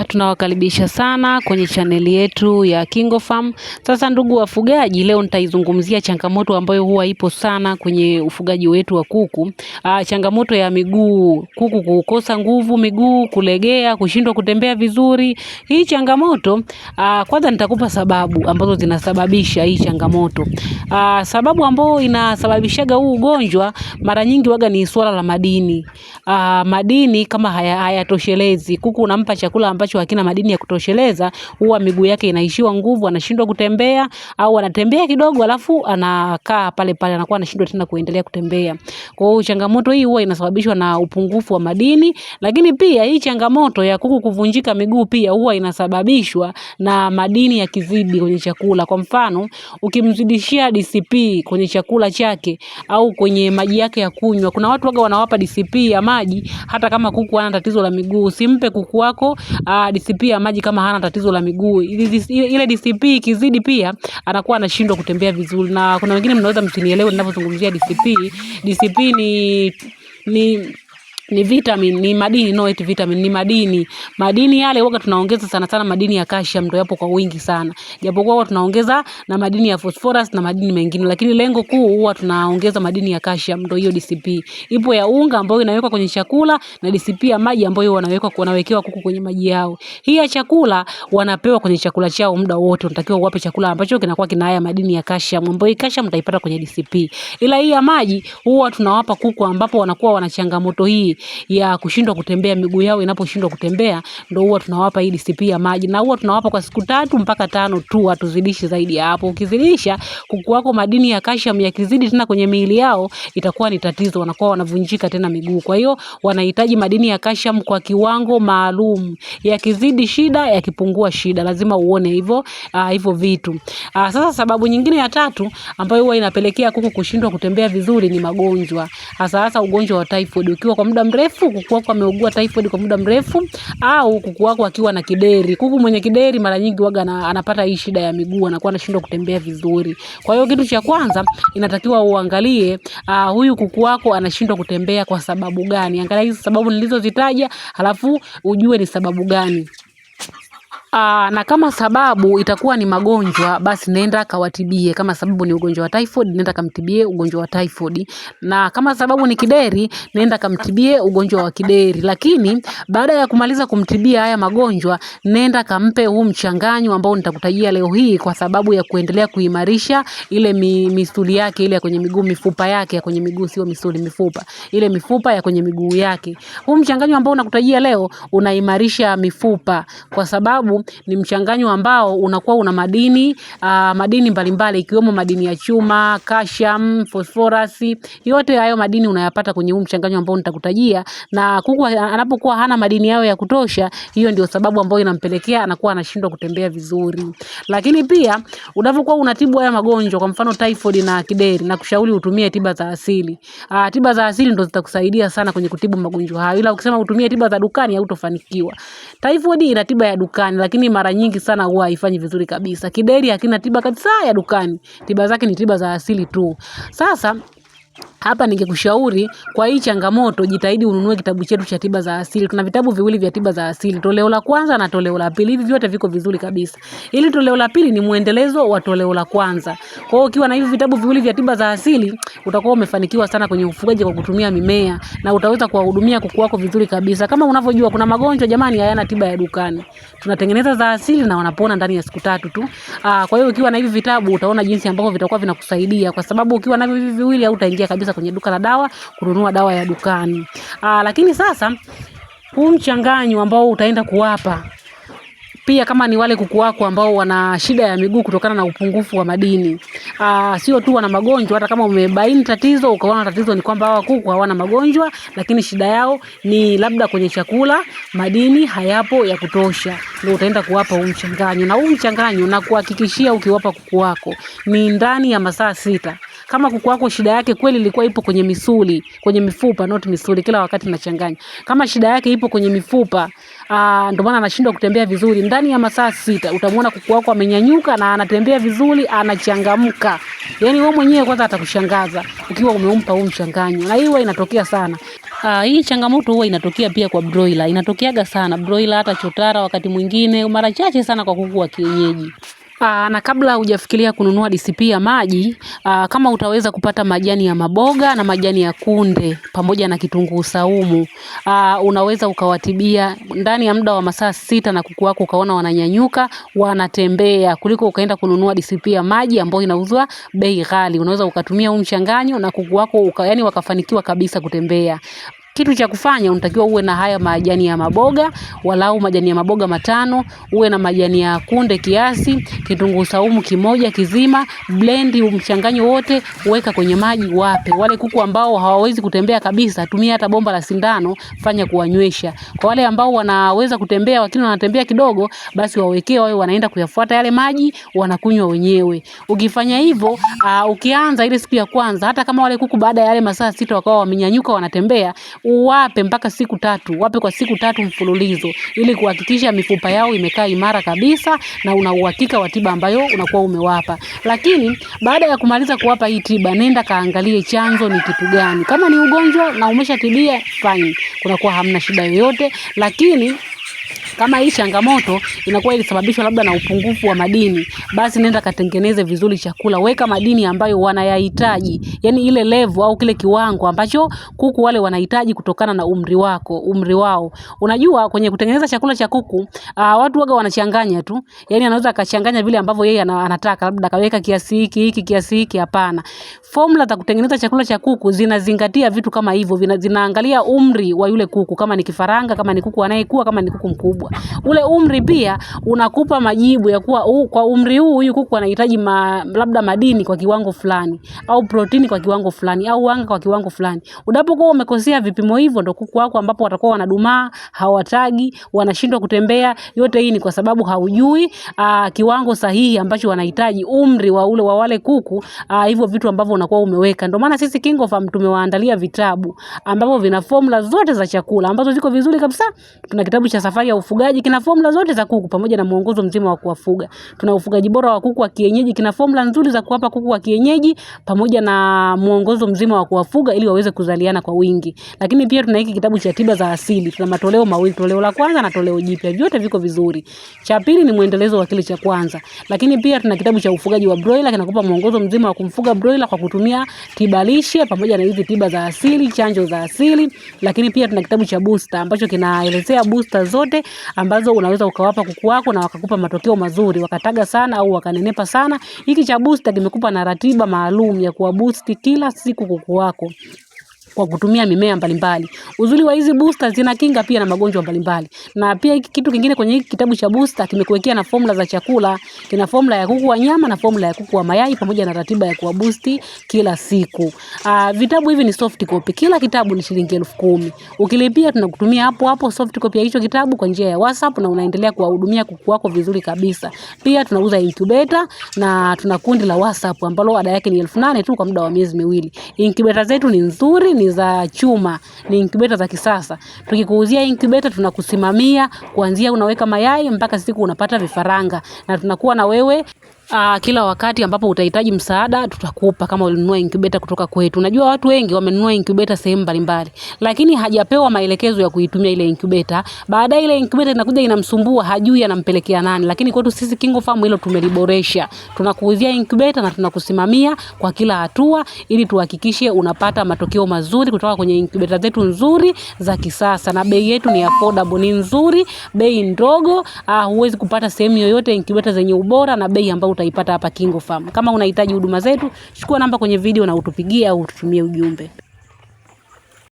Tunawakaribisha sana kwenye chaneli yetu ya KingoFarm. Sasa ndugu wafugaji, leo nitaizungumzia changamoto ambayo huwa ipo sana kwenye ufugaji wetu wa kuku. Changamoto ya miguu, kuku kukosa nguvu, miguu kulegea, kushindwa kutembea vizuri. Hii changamoto, kwanza nitakupa sababu ambazo zinasababisha hii changamoto. Sababu ambayo inasababishaga huu ugonjwa mara nyingi waga ni swala la madini. Madini kama hayatoshelezi, kuku unampa chakula ambacho hakina madini ya kutosheleza, huwa miguu yake inaishiwa nguvu, anashindwa kutembea, au anatembea kidogo alafu anakaa pale pale, anakuwa anashindwa tena kuendelea kutembea. Kwa hiyo changamoto hii huwa inasababishwa na upungufu wa madini, lakini pia hii changamoto ya kuku kuvunjika miguu pia huwa inasababishwa na madini ya kizidi kwenye chakula. Kwa mfano, ukimzidishia DCP kwenye chakula chake au kwenye maji yake ya kunywa, kuna watu waga wanawapa DCP ya maji hata kama kuku hana tatizo la miguu. Usimpe kuku wako DCP ya maji kama hana tatizo la miguu. Ile DCP ikizidi pia anakuwa anashindwa kutembea vizuri. Na kuna wengine mnaweza msinielewe ninapozungumzia DCP. DCP ni vitamin, ni madini, no eti vitamin, ni madini. Madini yale huwa tunaongeza sana sana madini ya calcium, ndio yapo kwa wingi sana. Japokuwa huwa tunaongeza na madini ya phosphorus na madini mengine, lakini lengo kuu huwa tunaongeza madini ya calcium, ndio hiyo DCP. Ipo ya unga ambayo inawekwa kwenye chakula na DCP ya maji ambayo wanawekewa kuku kwenye maji yao. Hii ya chakula wanapewa kwenye chakula chao muda wote. Unatakiwa uwape chakula ambacho kinakuwa kina haya madini ya calcium, ambayo calcium mtaipata kwenye DCP. Ila hii ya maji huwa tunawapa kuku ambapo wanakuwa wana changamoto hii ya kushindwa kutembea, miguu yao inaposhindwa kutembea, ndio huwa tunawapa hii DCP ya maji, na huwa tunawapa kwa siku 3 mpaka 5 tu, hatuzidishi zaidi ya hapo. Ukizidisha kuku wako madini ya calcium yakizidi tena kwenye miili yao, itakuwa ni tatizo, wanakuwa wanavunjika tena miguu. Kwa hiyo wanahitaji madini ya calcium kwa kiwango maalum, yakizidi shida, yakipungua shida, lazima uone hivyo vitu. Sasa sababu nyingine ya tatu ambayo huwa inapelekea kuku kushindwa kutembea vizuri ni magonjwa, hasa ugonjwa wa typhoid. Ukiwa kwa muda mrefu kuku wako ameugua typhoid kwa muda mrefu, au kuku wako akiwa na kideri. Kuku mwenye kideri mara nyingi waga anapata hii shida ya miguu, anakuwa anashindwa kutembea vizuri. Kwa hiyo kitu cha kwanza inatakiwa uangalie huyu kuku wako anashindwa kutembea kwa sababu gani. Angalia hizo sababu nilizozitaja, halafu ujue ni sababu gani. Na kama sababu itakuwa ni magonjwa, basi nenda kawatibie. Kama sababu ni ugonjwa wa typhoid, nenda kamtibie ugonjwa wa typhoid. Na kama sababu ni kideri, nenda kamtibie ugonjwa wa kideri. Lakini baada ya kumaliza kumtibia haya magonjwa, nenda kampe huu mchanganyo ambao nitakutajia leo hii, kwa sababu ya kuendelea kuimarisha ile misuli yake ile ya kwenye miguu, mifupa yake ya kwenye miguu, sio misuli, mifupa. Ile mifupa ya kwenye miguu yake. Huu mchanganyo ambao nakutajia leo unaimarisha mifupa, kwa sababu ni mchanganyo ambao unakuwa una madini mbalimbali, ikiwemo madini ya chuma, calcium, phosphorus. Yote hayo madini unayapata kwenye huu mchanganyo ambao nitakutajia, na kuku anapokuwa hana madini yao ya kutosha, hiyo ndio sababu ambayo inampelekea anakuwa anashindwa kutembea vizuri. Lakini pia unapokuwa unatibu haya magonjwa, kwa mfano typhoid na kideri, na kushauri utumie tiba za asili. Tiba za asili ndio zitakusaidia sana kwenye kutibu magonjwa hayo, ila ukisema utumie tiba za dukani hautofanikiwa. Typhoid ina tiba ya dukani, lakini mara nyingi sana huwa haifanyi vizuri kabisa. Kideri hakina tiba kabisa ya dukani, tiba zake ni tiba za asili tu. Sasa hapa ningekushauri kwa hii changamoto, jitahidi ununue kitabu chetu cha tiba za asili. Tuna vitabu viwili vya tiba za asili, toleo la kwanza na toleo la pili. Hivi vyote viko vizuri kabisa. Ili toleo la pili ni muendelezo wa toleo la kwanza. Kwa hiyo ukiwa na hivi vitabu viwili vya tiba za asili, utakuwa umefanikiwa sana kwenye ufugaji kwa kutumia mimea, na utaweza kuwahudumia kuku wako vizuri kabisa. Kama unavyojua kuna magonjwa jamani hayana tiba ya dukani. Tunatengeneza za asili na wanapona ndani ya siku 3 tu. Kwa hiyo ukiwa na hivi vitabu utaona jinsi ambavyo vitakuwa vinakusaidia, kwa sababu ukiwa na hivi viwili hautaingia kabisa kwenye duka la dawa kununua dawa ya dukani. Lakini sasa huu mchanganyo ambao utaenda kuwapa pia, kama ni wale kuku wako ambao wana shida ya miguu kutokana na upungufu wa madini, sio tu wana magonjwa, hata kama umebaini tatizo ukaona tatizo ni kwamba hawa kuku hawana magonjwa, lakini shida yao ni labda kwenye chakula, madini hayapo ya kutosha, ndio utaenda kuwapa huu mchanganyo. Na huu mchanganyo na kuhakikishia ukiwapa kuku wako ni ndani ya masaa 6. Kama kuku wako shida yake kweli ilikuwa ipo kwenye misuli, kwenye mifupa, not misuli, kila wakati nachanganya. Kama shida yake ipo kwenye mifupa, ndio maana anashindwa kutembea vizuri, ndani ya masaa 6 utamwona kuku wako amenyanyuka na anatembea vizuri, anachangamka. Yaani wewe mwenyewe kwanza atakushangaza ukiwa umempa huu mchanganyo. Na hiyo inatokea sana. Hii changamoto huwa inatokea pia kwa broiler. Inatokeaga sana broiler, hata chotara wakati mwingine, mara chache sana kwa kuku wa kienyeji. Na kabla hujafikiria kununua DCP ya maji, kama utaweza kupata majani ya maboga na majani ya kunde pamoja na kitunguu saumu, unaweza ukawatibia ndani ya muda wa masaa 6 na kuku wako ukaona wananyanyuka, wanatembea, kuliko ukaenda kununua DCP ya maji ambayo inauzwa bei ghali. Unaweza ukatumia huu mchanganyo na kuku wako yani wakafanikiwa kabisa kutembea. Kitu cha kufanya unatakiwa uwe na haya majani ya maboga, walau majani ya maboga 5, uwe na majani ya kunde kiasi, kitunguu saumu kimoja kizima, blend mchanganyo wote, weka kwenye maji wape. Wale kuku ambao hawawezi kutembea kabisa, tumia hata bomba la sindano, fanya kuwanywesha. Kwa wale ambao wanaweza kutembea lakini wanatembea kidogo, basi wawekee wao wanaenda kuyafuata yale maji, wanakunywa wenyewe. Ukifanya hivyo, ukianza ile siku ya kwanza, hata kama wale kuku baada ya yale masaa 6 wakawa wamenyanyuka wanatembea, uwape mpaka siku 3, wape kwa siku 3 mfululizo ili kuhakikisha mifupa yao imekaa imara kabisa na una uhakika wa tiba ambayo unakuwa umewapa. Lakini baada ya kumaliza kuwapa hii tiba, nenda kaangalie chanzo ni kitu gani. Kama ni ugonjwa na umeshatibia, fine, kunakuwa hamna shida yoyote. Lakini kama hii changamoto inakuwa ilisababishwa labda na upungufu wa madini, basi nenda katengeneze vizuri chakula, weka madini ambayo wanayahitaji, yani ile level au kile kiwango ambacho kuku wale wanahitaji kutokana na umri wao. Unajua kwenye kutengeneza chakula cha kuku, watu waga wanachanganya tu, yani anaweza akachanganya vile ambavyo yeye anataka, labda kaweka kiasi hiki kiasi hiki. Hapana, formula za kutengeneza chakula cha kuku zinazingatia vitu kama hivyo, zinaangalia umri wa yule kuku, kama ni kifaranga, kama ni kuku anayekua, kama ni kuku mkubwa. Ule umri pia unakupa majibu ya kuwa kwa umri huu huyu kuku anahitaji labda madini kwa kiwango fulani, au protini kwa kiwango fulani, au wanga kwa kiwango fulani. Unapokuwa umekosea vipimo hivyo, ndo kuku wako ambapo watakuwa wanadumaa, hawatagi, wanashindwa kutembea. Yote hii ni kwa sababu haujui kiwango sahihi ambacho wanahitaji, umri wa wale kuku, hivyo vitu ambavyo unakuwa umeweka. Ndio maana sisi KingoFarm tumewaandalia vitabu ambavyo vina formula zote za chakula ambazo ziko vizuri kabisa. Tuna kitabu cha Safari ya Ufugaji, kina formula zote za kuku pamoja na mwongozo mzima wa kuwafuga. Tuna Ufugaji Bora wa Kuku wa Kienyeji, kina formula nzuri za kuwapa kuku wa kienyeji pamoja na mwongozo mzima wa kuwafuga ili waweze kuzaliana kwa wingi. Lakini pia tuna hiki kitabu cha Tiba za Asili. Tuna matoleo mawili, toleo la kwanza na toleo jipya. Vyote viko vizuri. Cha pili ni muendelezo wa kile cha kwanza. Lakini pia tuna kitabu cha Ufugaji wa Broiler, kinakupa mwongozo mzima wa kumfuga broiler kwa kutumia tiba lishe pamoja na hizi tiba za asili, chanjo za asili. Lakini pia tuna kitabu cha Booster ambacho kinaelezea booster zote ambazo unaweza ukawapa kuku wako na wakakupa matokeo mazuri, wakataga sana au wakanenepa sana. Hiki cha Booster kimekupa na ratiba maalum ya kuwa boost kila siku kuku wako kwa kutumia mimea mbalimbali. Uzuri wa hizi booster zinakinga pia na magonjwa mbalimbali. Na pia hiki kitu kingine kwenye hiki kitabu cha Booster kimekuwekea na formula za chakula. Kina formula ya kuku wa nyama na formula ya kuku wa mayai pamoja na ratiba ya kuwa boost kila siku. Vitabu hivi ni soft copy. Kila kitabu ni shilingi 10,000. Ukilipia tunakutumia hapo soft copy ya hicho kitabu kwa njia ya WhatsApp na unaendelea kuwahudumia kuku wako vizuri kabisa. Pia tunauza incubator na tuna kundi la WhatsApp ambalo ada yake ni 8,000 tu kwa muda wa miezi 2. Incubator zetu ni nzuri, ni za chuma, ni incubator za kisasa. Tukikuuzia incubator tunakusimamia kuanzia unaweka mayai mpaka siku unapata vifaranga, na tunakuwa na wewe kila wakati ambapo utahitaji msaada tutakupa kama ulinunua incubator kutoka kwetu. Unajua watu wengi wamenunua incubator sehemu mbalimbali, lakini hajapewa maelekezo ya kuitumia ile incubator. Baadaye ile incubator inakuja inamsumbua, hajui anampelekea nani. Lakini kwetu sisi KingoFarm hilo tumeliboresha. Tunakuuzia incubator na tunakusimamia kwa kila hatua ili tuhakikishe unapata matokeo mazuri kutoka kwenye incubator zetu nzuri za kisasa, na bei yetu ni affordable, ni nzuri, bei ndogo. Huwezi kupata sehemu yoyote incubator zenye ubora na bei ambayo utaipata hapa KingoFarm. Kama unahitaji huduma zetu, chukua namba kwenye video na utupigie au ututumie ujumbe.